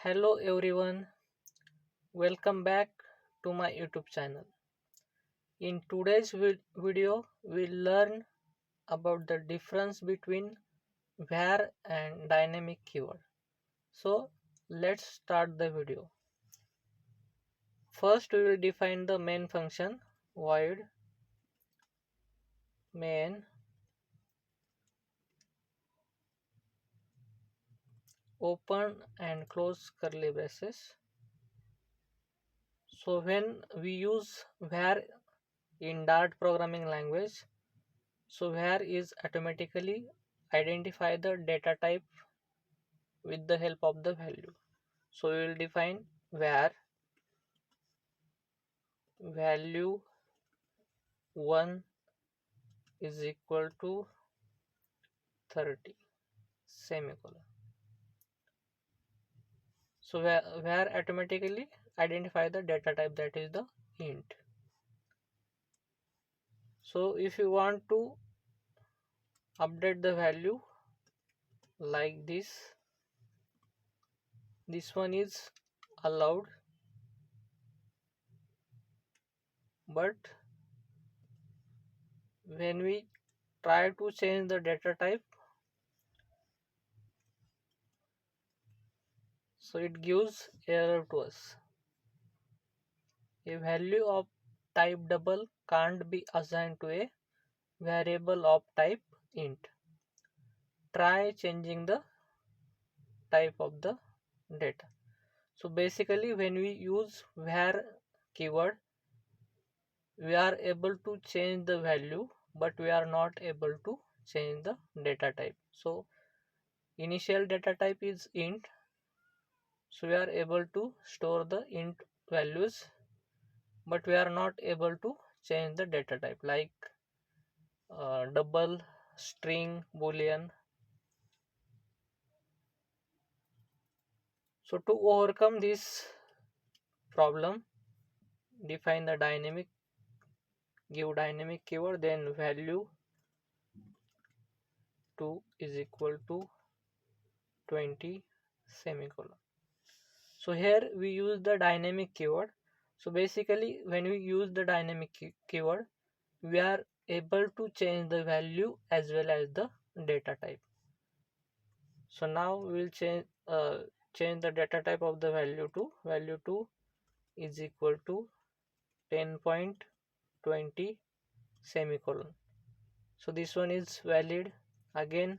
Hello everyone, welcome back to my YouTube channel. In today's video, we'll learn about the difference between var and dynamic keyword. So let's start the video. First, we will define the main function void main open and close curly braces. So when we use var in Dart programming language, so var is automatically identify the data type with the help of the value. So we will define var value 1 is equal to 30 semicolon. So var automatically identify the data type, that is the int. So if you want to update the value like this one is allowed, but when we try to change the data type, so it gives error to us. A value of type double can't be assigned to a variable of type int. Try changing the type of the data. So basically when we use var keyword, we are able to change the value, but we are not able to change the data type. So initial data type is int, so we are able to store the int values, but we are not able to change the data type like double, string, boolean. So to overcome this problem, define the dynamic, give dynamic keyword, then value 2 is equal to 20 semicolon. So here we use the dynamic keyword. So basically when we use the dynamic keyword, we are able to change the value as well as the data type. So now we will change the data type of the value 2 is equal to 10.20 semicolon. So this one is valid. Again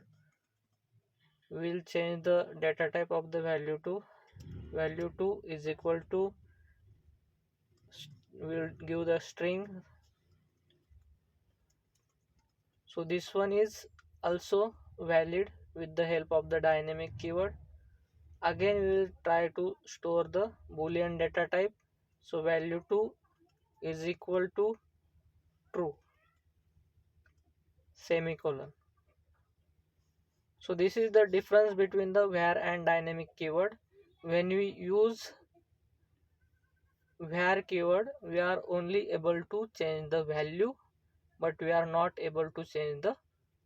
we will change the data type of the value 2 is equal to, we will give the string. So this one is also valid with the help of the dynamic keyword. Again we will try to store the boolean data type. So value 2 is equal to true semicolon. So this is the difference between the var and dynamic keyword. When we use var keyword, we are only able to change the value, but we are not able to change the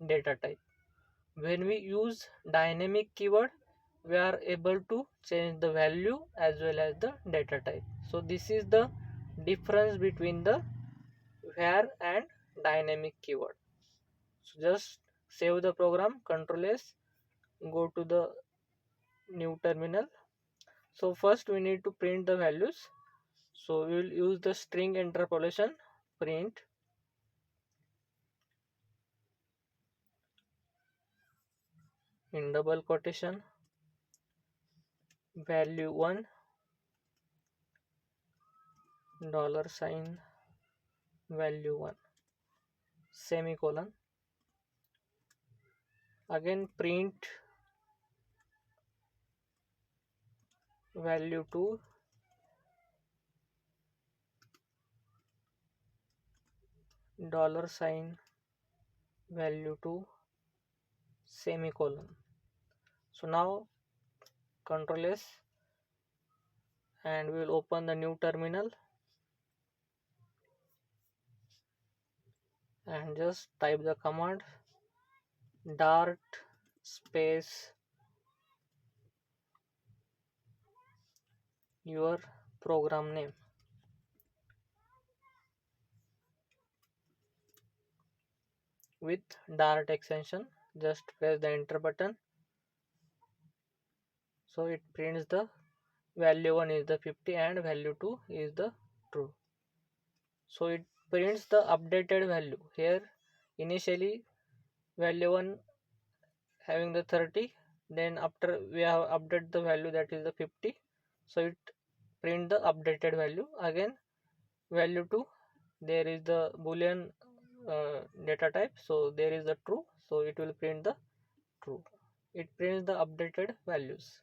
data type. When we use dynamic keyword, we are able to change the value as well as the data type. So this is the difference between the var and dynamic keyword. So just save the program, Ctrl S, go to the new terminal. So first we need to print the values. So we will use the string interpolation, print in double quotation value 1 dollar sign value 1 semicolon. Again print value 2 dollar sign value 2 semicolon. So now Ctrl S and we will open the new terminal and just type the command dart space your program name. With Dart extension, just press the enter button, so it prints the value 1 is the 50 and value 2 is the true. So it prints the updated value. Here initially value 1 having the 30, then after we have updated the value that is the 50, so it print the updated value. Again value 2, there is the boolean data type, so there is the true, so it will print the true. It prints the updated values.